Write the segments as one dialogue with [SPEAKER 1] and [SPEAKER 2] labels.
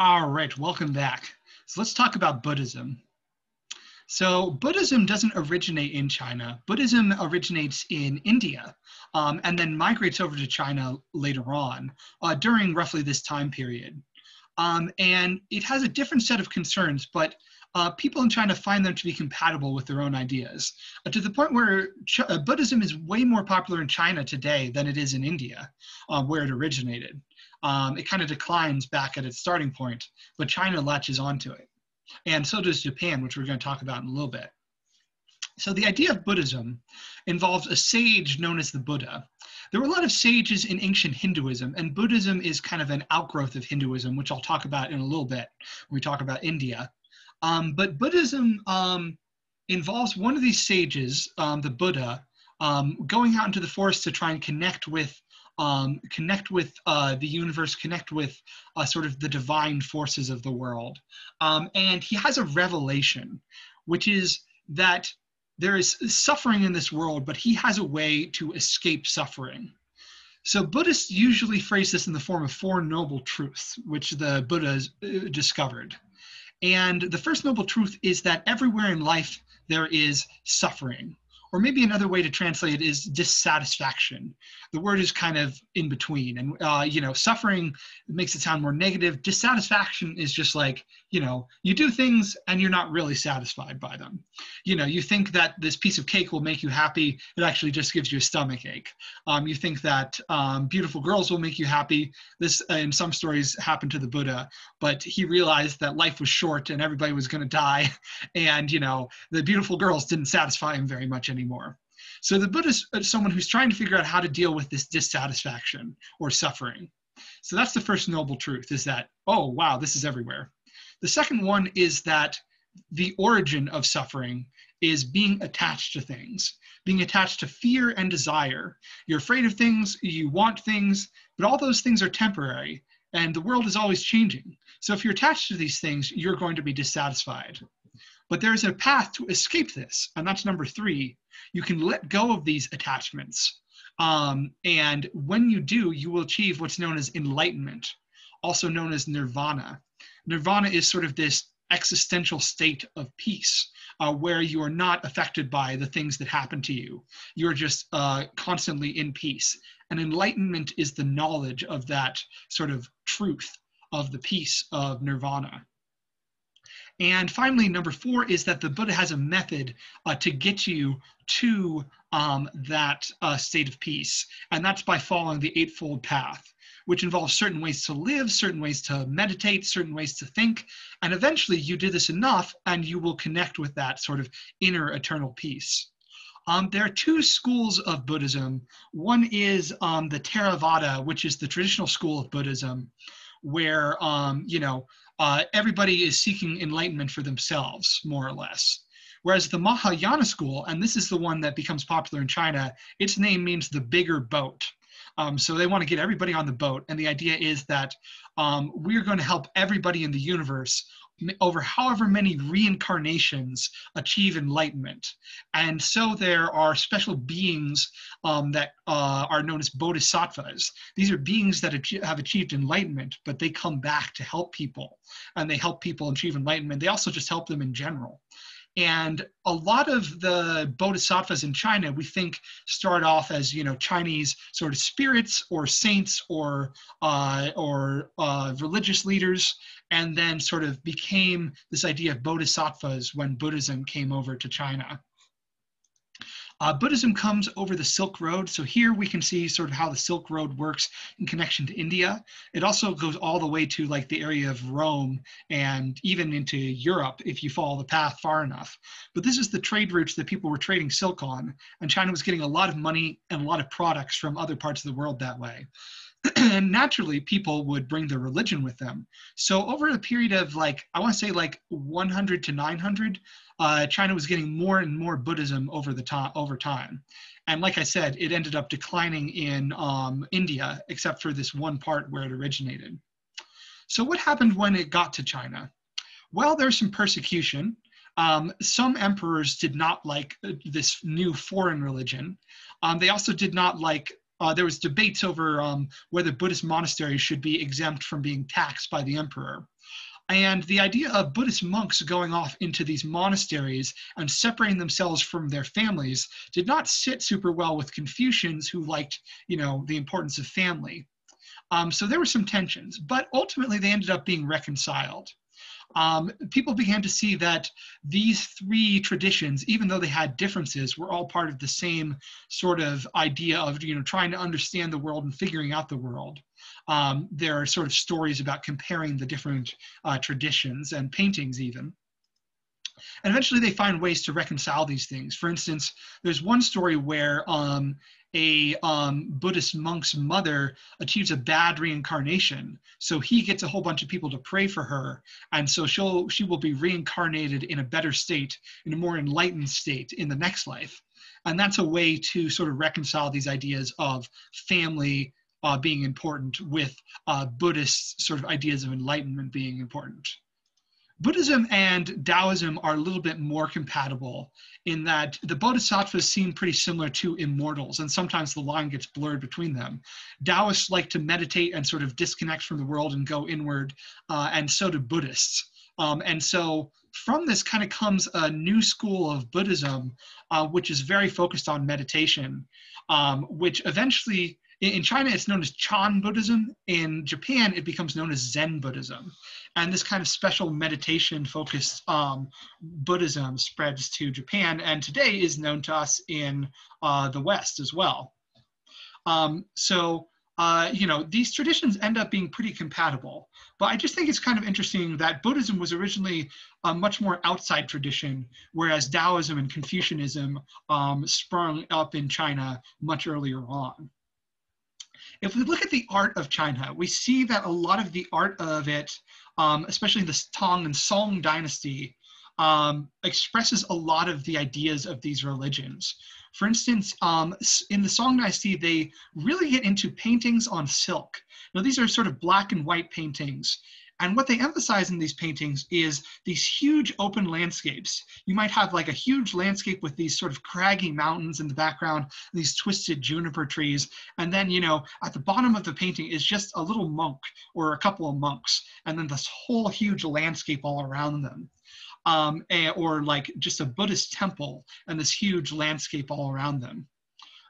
[SPEAKER 1] All right, welcome back. So let's talk about Buddhism. So Buddhism doesn't originate in China. Buddhism originates in India and then migrates over to China later on during roughly this time period. And it has a different set of concerns, but people in China find them to be compatible with their own ideas, to the point where Buddhism is way more popular in China today than it is in India, where it originated. It kind of declines back at its starting point, but China latches onto it. And so does Japan, which we're going to talk about in a little bit. So the idea of Buddhism involves a sage known as the Buddha. There were a lot of sages in ancient Hinduism, and Buddhism is kind of an outgrowth of Hinduism, which I'll talk about in a little bit when we talk about India. But Buddhism involves one of these sages, the Buddha, going out into the forest to try and connect with the universe, connect with sort of the divine forces of the world. And he has a revelation, which is that there is suffering in this world, but he has a way to escape suffering. So Buddhists usually phrase this in the form of four noble truths, which the Buddha discovered. And the first noble truth is that everywhere in life there is suffering. Or maybe another way to translate it is dissatisfaction. The word is kind of in between. And, suffering makes it sound more negative. Dissatisfaction is just like, you do things and you're not really satisfied by them. You think that this piece of cake will make you happy. It actually just gives you a stomach ache. You think that beautiful girls will make you happy. This, in some stories, happened to the Buddha, but he realized that life was short and everybody was going to die. And, the beautiful girls didn't satisfy him very much anymore. So the Buddha is someone who's trying to figure out how to deal with this dissatisfaction or suffering. So that's the first noble truth, is that, oh, wow, this is everywhere. The second one is that the origin of suffering is being attached to things, being attached to fear and desire. You're afraid of things, you want things, but all those things are temporary, and the world is always changing. So if you're attached to these things, you're going to be dissatisfied. But there's a path to escape this, and that's number 3. You can let go of these attachments. And when you do, you will achieve what's known as enlightenment, also known as nirvana. Nirvana is sort of this existential state of peace, where you are not affected by the things that happen to you. You're just constantly in peace. And enlightenment is the knowledge of that sort of truth of the peace of nirvana. And finally, number 4 is that the Buddha has a method to get you to that state of peace. And that's by following the Eightfold Path, which involves certain ways to live, certain ways to meditate, certain ways to think. And eventually you do this enough and you will connect with that sort of inner eternal peace. There are 2 schools of Buddhism. One is the Theravada, which is the traditional school of Buddhism, where, everybody is seeking enlightenment for themselves, more or less. Whereas the Mahayana school, and this is the one that becomes popular in China, its name means the bigger boat. So they want to get everybody on the boat. And the idea is that we're going to help everybody in the universe over however many reincarnations achieve enlightenment. And so there are special beings that are known as bodhisattvas. These are beings that have achieved enlightenment, but they come back to help people, and they help people achieve enlightenment. They also just help them in general. And a lot of the bodhisattvas in China, we think, start off as, Chinese sort of spirits or saints or religious leaders, and then sort of became this idea of bodhisattvas when Buddhism came over to China. Buddhism comes over the Silk Road. So here we can see sort of how the Silk Road works in connection to India. It also goes all the way to like the area of Rome and even into Europe if you follow the path far enough. But this is the trade routes that people were trading silk on, and China was getting a lot of money and a lot of products from other parts of the world that way. And naturally, people would bring their religion with them. So over a period of I want to say 100 to 900, China was getting more and more Buddhism over time. And like I said, it ended up declining in India, except for this one part where it originated. So what happened when it got to China? Well, there's some persecution. Some emperors did not like this new foreign religion. They also did not like there was debates over whether Buddhist monasteries should be exempt from being taxed by the emperor. And the idea of Buddhist monks going off into these monasteries and separating themselves from their families did not sit super well with Confucians, who liked, the importance of family. So there were some tensions, but ultimately they ended up being reconciled. People began to see that these three traditions, even though they had differences, were all part of the same sort of idea of, trying to understand the world and figuring out the world. There are sort of stories about comparing the different traditions and paintings even. And eventually they find ways to reconcile these things. For instance, there's one story where a Buddhist monk's mother achieves a bad reincarnation. So he gets a whole bunch of people to pray for her. And so she will be reincarnated in a better state, in a more enlightened state in the next life. And that's a way to sort of reconcile these ideas of family being important with Buddhist sort of ideas of enlightenment being important. Buddhism and Taoism are a little bit more compatible in that the bodhisattvas seem pretty similar to immortals, and sometimes the line gets blurred between them. Taoists like to meditate and sort of disconnect from the world and go inward, and so do Buddhists. And so from this kind of comes a new school of Buddhism, which is very focused on meditation, which eventually, in China, it's known as Chan Buddhism. In Japan, it becomes known as Zen Buddhism. And this kind of special meditation-focused Buddhism spreads to Japan, and today is known to us in the West as well. These traditions end up being pretty compatible. But I just think it's kind of interesting that Buddhism was originally a much more outside tradition, whereas Taoism and Confucianism sprung up in China much earlier on. If we look at the art of China, we see that a lot of the art of it, especially the Tang and Song dynasty, expresses a lot of the ideas of these religions. For instance, in the Song dynasty, they really get into paintings on silk. Now, these are sort of black and white paintings. And what they emphasize in these paintings is these huge open landscapes. You might have like a huge landscape with these sort of craggy mountains in the background, these twisted juniper trees. And then, at the bottom of the painting is just a little monk or a couple of monks. And then this whole huge landscape all around them. Or like just a Buddhist temple and this huge landscape all around them,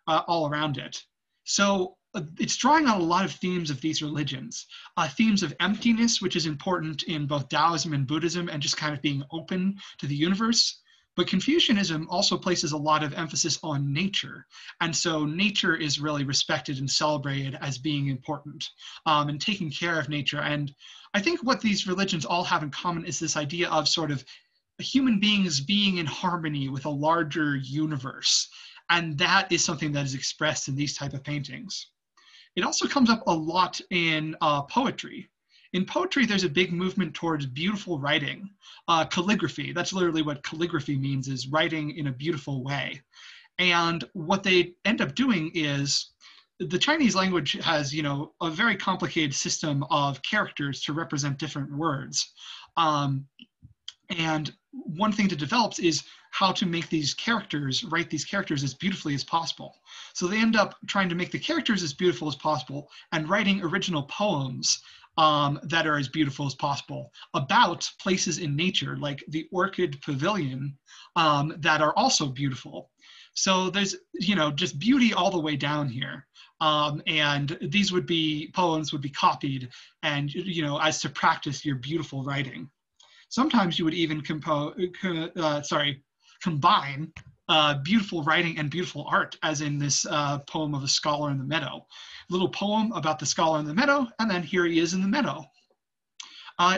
[SPEAKER 1] all around it. So it's drawing on a lot of themes of these religions, themes of emptiness, which is important in both Taoism and Buddhism, and just kind of being open to the universe. But Confucianism also places a lot of emphasis on nature. And so nature is really respected and celebrated as being important, and taking care of nature. And I think what these religions all have in common is this idea of sort of human beings being in harmony with a larger universe. And that is something that is expressed in these type of paintings. It also comes up a lot in poetry. In poetry, there's a big movement towards beautiful writing, calligraphy. That's literally what calligraphy means, is writing in a beautiful way. And what they end up doing is, the Chinese language has, a very complicated system of characters to represent different words. And one thing that develops is how to make these characters, write these characters as beautifully as possible. So they end up trying to make the characters as beautiful as possible and writing original poems that are as beautiful as possible about places in nature, like the Orchid Pavilion, that are also beautiful. So there's, just beauty all the way down here. And these poems would be copied and, as to practice your beautiful writing. Sometimes you would even combine beautiful writing and beautiful art, as in this poem of a scholar in the meadow. Little poem about the scholar in the meadow, and then here he is in the meadow.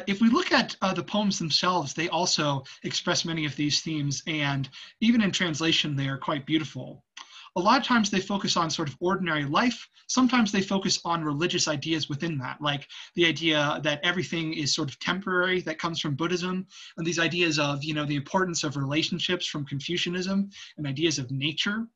[SPEAKER 1] If we look at the poems themselves, they also express many of these themes, and even in translation, they are quite beautiful. A lot of times they focus on sort of ordinary life. Sometimes they focus on religious ideas within that, like the idea that everything is sort of temporary that comes from Buddhism, and these ideas of, the importance of relationships from Confucianism, and ideas of nature.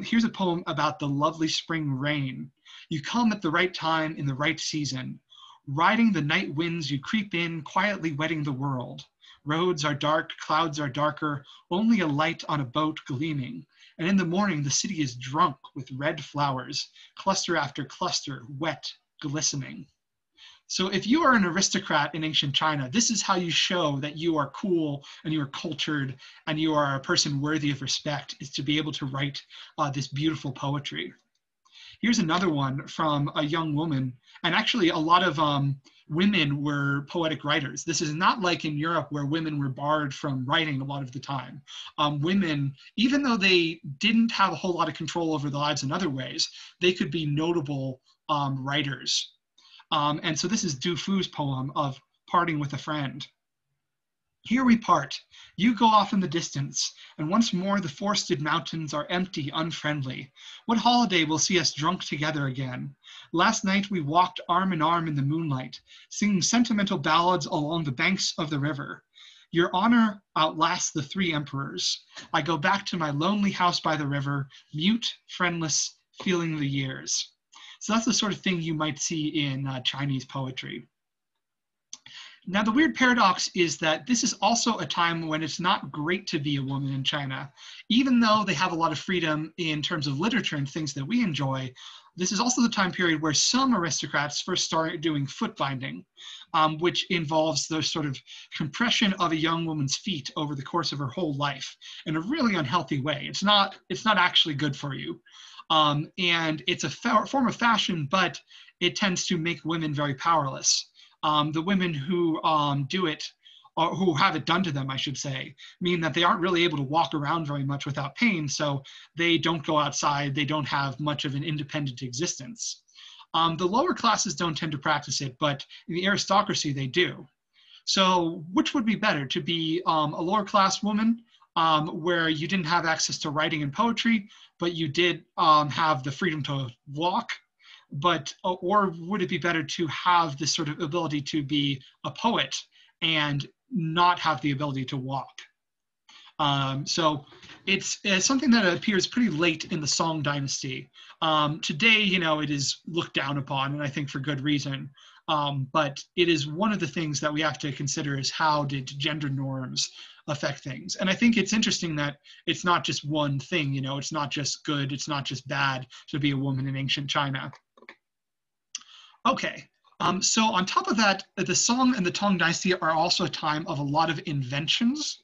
[SPEAKER 1] Here's a poem about the lovely spring rain. You come at the right time in the right season. Riding the night winds, you creep in, quietly wetting the world. Roads are dark, clouds are darker, only a light on a boat gleaming. And in the morning, the city is drunk with red flowers, cluster after cluster, wet, glistening. So if you are an aristocrat in ancient China, this is how you show that you are cool and you are cultured and you are a person worthy of respect, is to be able to write this beautiful poetry. Here's another one from a young woman, and actually a lot of women were poetic writers. This is not like in Europe where women were barred from writing a lot of the time. Women, even though they didn't have a whole lot of control over their lives in other ways, they could be notable writers. And so this is Du Fu's poem of Parting with a Friend. Here we part. You go off in the distance, and once more the forested mountains are empty, unfriendly. What holiday will see us drunk together again? Last night we walked arm in arm in the moonlight, singing sentimental ballads along the banks of the river. Your honor outlasts the 3 emperors. I go back to my lonely house by the river, mute, friendless, feeling the years. So that's the sort of thing you might see in Chinese poetry. Now, the weird paradox is that this is also a time when it's not great to be a woman in China. Even though they have a lot of freedom in terms of literature and things that we enjoy, this is also the time period where some aristocrats first started doing foot binding, which involves the sort of compression of a young woman's feet over the course of her whole life in a really unhealthy way. It's not actually good for you. And it's a form of fashion, but it tends to make women very powerless. The women who do it, or who have it done to them, I should say, mean that they aren't really able to walk around very much without pain, so they don't go outside, they don't have much of an independent existence. The lower classes don't tend to practice it, but in the aristocracy they do. So which would be better, to be a lower class woman where you didn't have access to writing and poetry, but you did have the freedom to walk, or would it be better to have this sort of ability to be a poet and not have the ability to walk? So it's something that appears pretty late in the Song dynasty. Today, it is looked down upon, and I think for good reason. But it is one of the things that we have to consider is how did gender norms affect things. And I think it's interesting that it's not just one thing, it's not just good, it's not just bad to be a woman in ancient China. Okay, so on top of that, the Song and the Tang dynasty are also a time of a lot of inventions.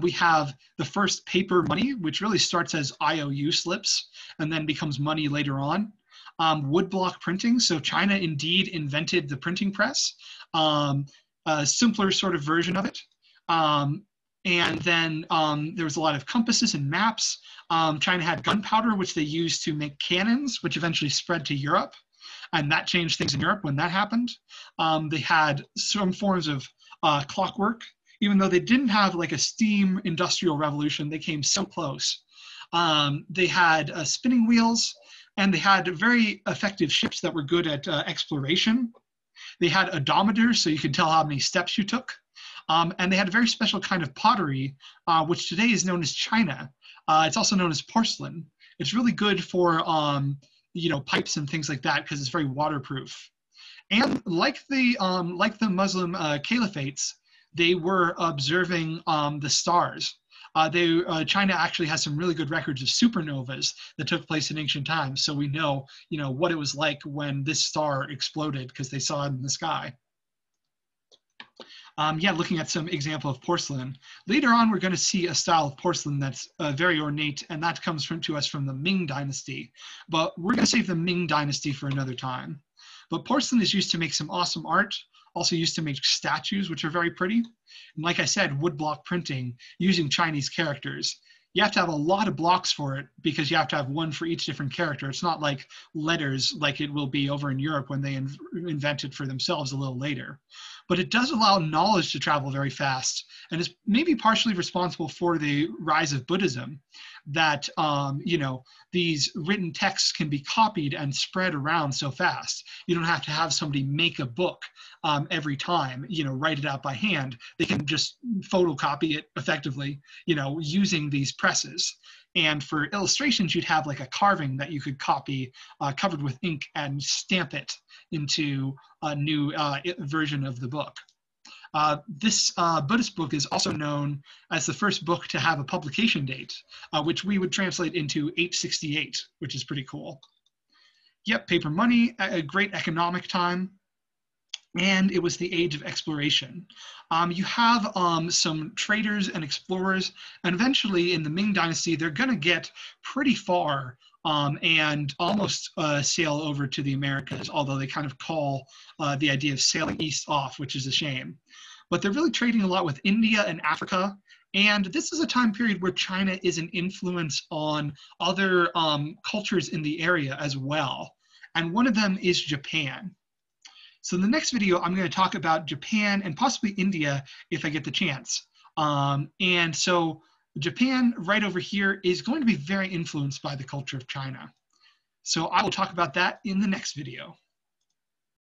[SPEAKER 1] We have the first paper money, which really starts as IOU slips and then becomes money later on. Woodblock printing, so China indeed invented the printing press, a simpler sort of version of it. And then there was a lot of compasses and maps. China had gunpowder, which they used to make cannons, which eventually spread to Europe. And that changed things in Europe when that happened. They had some forms of clockwork. Even though they didn't have like a steam industrial revolution, they came so close. They had spinning wheels, and they had very effective ships that were good at exploration. They had odometers, so you could tell how many steps you took. And they had a very special kind of pottery, which today is known as china. It's also known as porcelain. It's really good for pipes and things like that because it's very waterproof. And like the Muslim caliphates, they were observing the stars. China actually has some really good records of supernovas that took place in ancient times, so we know, what it was like when this star exploded because they saw it in the sky. Looking at some example of porcelain. Later on, we're going to see a style of porcelain that's very ornate, and that comes to us from the Ming Dynasty. But we're going to save the Ming Dynasty for another time. But porcelain is used to make some awesome art, also used to make statues, which are very pretty. And like I said, woodblock printing using Chinese characters. You have to have a lot of blocks for it because you have to have one for each different character. It's not like letters like it will be over in Europe when they invented for themselves a little later. But it does allow knowledge to travel very fast, and is maybe partially responsible for the rise of Buddhism, that these written texts can be copied and spread around so fast. You don't have to have somebody make a book every time, write it out by hand. They can just photocopy it effectively, using these presses. And for illustrations, you'd have like a carving that you could copy covered with ink and stamp it into a new version of the book. This Buddhist book is also known as the first book to have a publication date, which we would translate into 868, which is pretty cool. Yep, paper money, a great economic time. and it was the age of exploration. You have some traders and explorers, and eventually in the Ming Dynasty, they're going to get pretty far and almost sail over to the Americas, although they kind of call the idea of sailing east off, which is a shame. But they're really trading a lot with India and Africa. And this is a time period where China is an influence on other cultures in the area as well. And one of them is Japan. So in the next video, I'm going to talk about Japan and possibly India if I get the chance. And so Japan right over here is going to be very influenced by the culture of China. So I will talk about that in the next video.